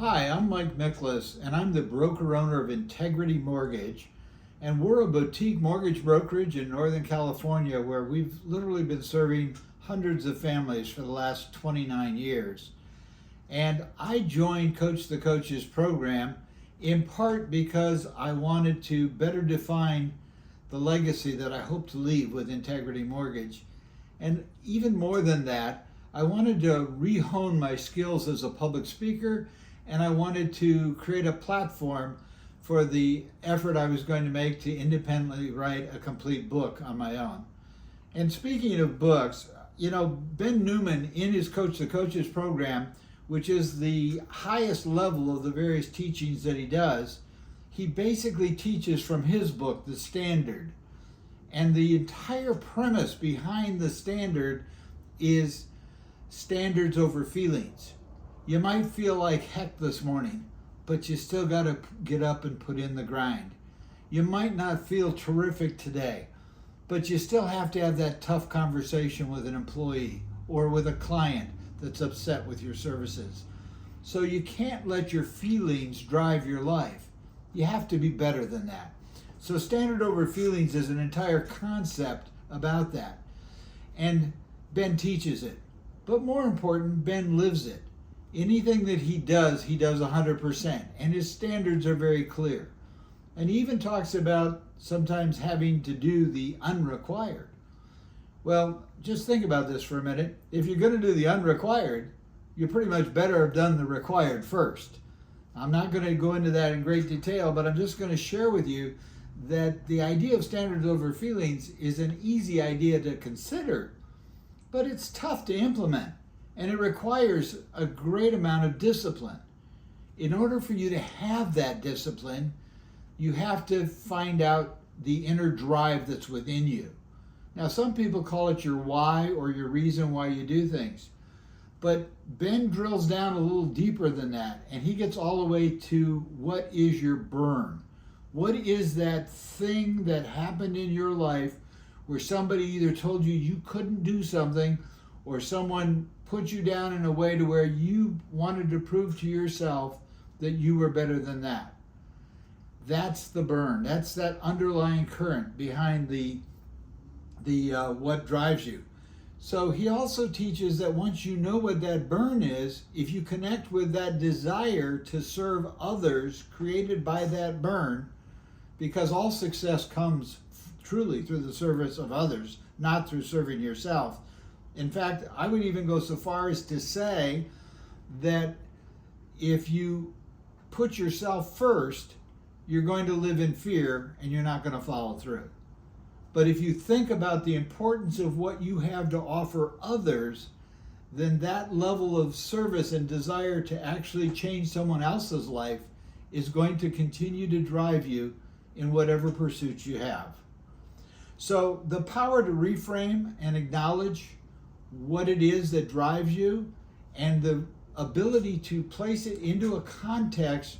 Hi, I'm Mike Miklas, and I'm the broker owner of Integrity Mortgage. And we're a boutique mortgage brokerage in Northern California where we've literally been serving hundreds of families for the last 29 years. And I joined Coach the Coach's program in part because I wanted to better define the legacy that I hope to leave with Integrity Mortgage. And even more than that, I wanted to rehone my skills as a public speaker, and I wanted to create a platform for the effort I was going to make to independently write a complete book on my own. And speaking of books, Ben Newman, in his Coach the Coaches program, which is the highest level of the various teachings that he does, he basically teaches from his book, The Standard. And the entire premise behind The Standard is standards over feelings. You might feel like heck this morning, but you still got to get up and put in the grind. You might not feel terrific today, but you still have to have that tough conversation with an employee or with a client that's upset with your services. So you can't let your feelings drive your life. You have to be better than that. So standard over feelings is an entire concept about that. And Ben teaches it. But more important, Ben lives it. Anything that he does 100%. And his standards are very clear. And he even talks about sometimes having to do the unrequired. Well, just think about this for a minute. If you're going to do the unrequired, you pretty much better have done the required first. I'm not going to go into that in great detail, but I'm just going to share with you that the idea of standards over feelings is an easy idea to consider, but it's tough to implement. And it requires a great amount of discipline. In order for you to have that discipline, you have to find out the inner drive that's within you. Now, some people call it your why or your reason why you do things. But Ben drills down a little deeper than that, and he gets all the way to what is your burn? What is that thing that happened in your life where somebody either told you you couldn't do something or someone put you down in a way to where you wanted to prove to yourself that you were better than that? That's the burn. That's that underlying current behind the what drives you. So he also teaches that once you know what that burn is, if you connect with that desire to serve others created by that burn, because all success comes truly through the service of others, not through serving yourself. In fact, I would even go so far as to say that if you put yourself first, you're going to live in fear and you're not going to follow through. But if you think about the importance of what you have to offer others, then that level of service and desire to actually change someone else's life is going to continue to drive you in whatever pursuits you have. So the power to reframe and acknowledge what it is that drives you and the ability to place it into a context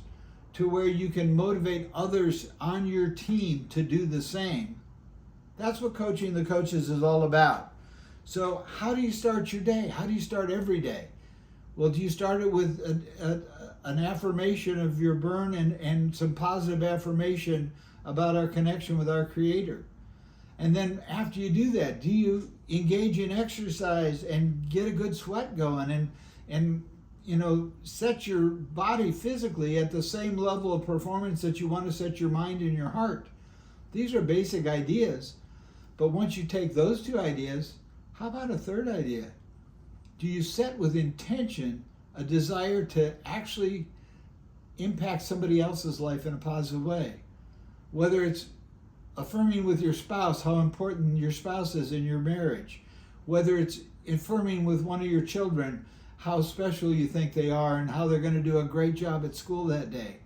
to where you can motivate others on your team to do the same. That's what Coaching the Coaches is all about. So how do you start your day? How do you start every day? Well, do you start it with an affirmation of your burn and some positive affirmation about our connection with our Creator? And then after you do that, do you engage in exercise and get a good sweat going and set your body physically at the same level of performance that you want to set your mind and your heart? These are basic ideas. But once you take those two ideas, how about a third idea? Do you set with intention a desire to actually impact somebody else's life in a positive way? Whether it's affirming with your spouse how important your spouse is in your marriage, whether it's affirming with one of your children how special you think they are and how they're going to do a great job at school that day,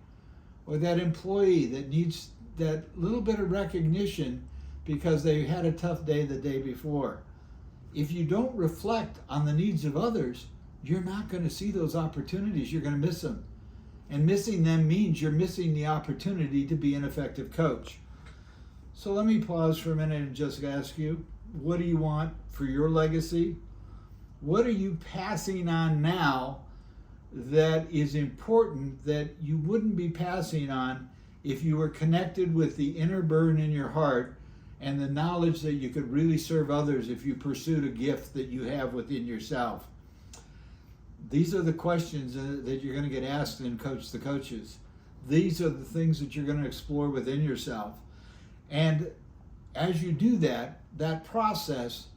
or that employee that needs that little bit of recognition because they had a tough day the day before. If you don't reflect on the needs of others, you're not going to see those opportunities. You're going to miss them. And missing them means you're missing the opportunity to be an effective coach. So let me pause for a minute and just ask you, what do you want for your legacy? What are you passing on now that is important that you wouldn't be passing on if you were connected with the inner burden in your heart and the knowledge that you could really serve others if you pursued a gift that you have within yourself. These are the questions that you're going to get asked in Coach the Coaches. These are the things that you're going to explore within yourself. And as you do that, that process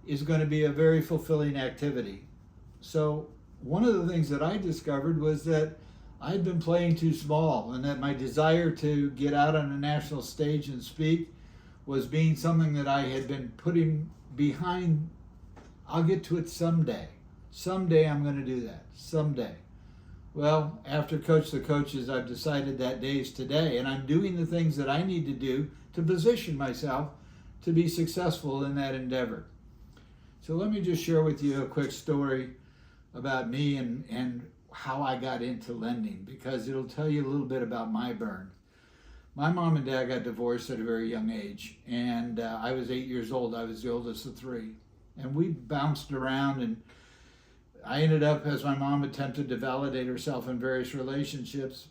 is going to be a very fulfilling activity. So one of the things that I discovered was that I'd been playing too small, and that my desire to get out on a national stage and speak was being something that I had been putting behind. I'll get to it someday. Someday I'm going to do that. Someday. Well, after Coach the Coaches, I've decided that day is today, and I'm doing the things that I need to do to position myself to be successful in that endeavor. So let me just share with you a quick story about me and how I got into lending, because it'll tell you a little bit about my burn. My mom and dad got divorced at a very young age, and I was 8 years old. I was the oldest of three. And we bounced around, and I ended up, as my mom attempted to validate herself in various relationships,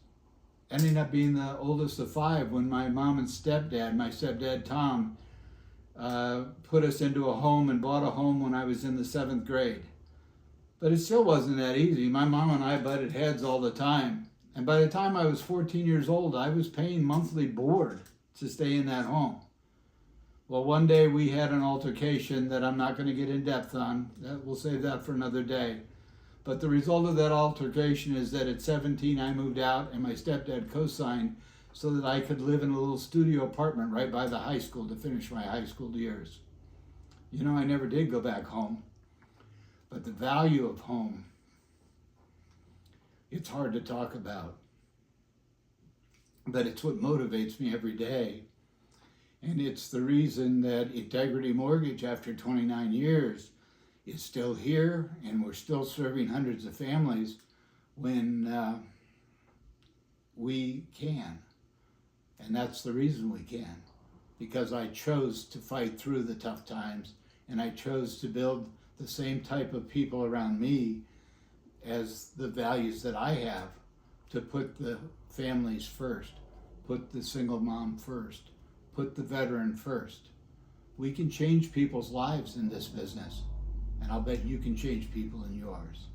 ending up being the oldest of five when my mom and stepdad, my stepdad Tom, put us into a home and bought a home when I was in the 7th grade. But it still wasn't that easy. My mom and I butted heads all the time. And by the time I was 14 years old, I was paying monthly board to stay in that home. Well, one day we had an altercation that I'm not going to get in depth on. We'll save that for another day. But the result of that altercation is that at 17 I moved out, and my stepdad co-signed so that I could live in a little studio apartment right by the high school to finish my high school years. You know, I never did go back home. But the value of home, it's hard to talk about. But it's what motivates me every day. And it's the reason that Integrity Mortgage, after 29 years, is still here, and we're still serving hundreds of families when we can. And that's the reason we can, because I chose to fight through the tough times, and I chose to build the same type of people around me as the values that I have, to put the families first, put the single mom first, put the veteran first. We can change people's lives in this business, and I'll bet you can change people in yours.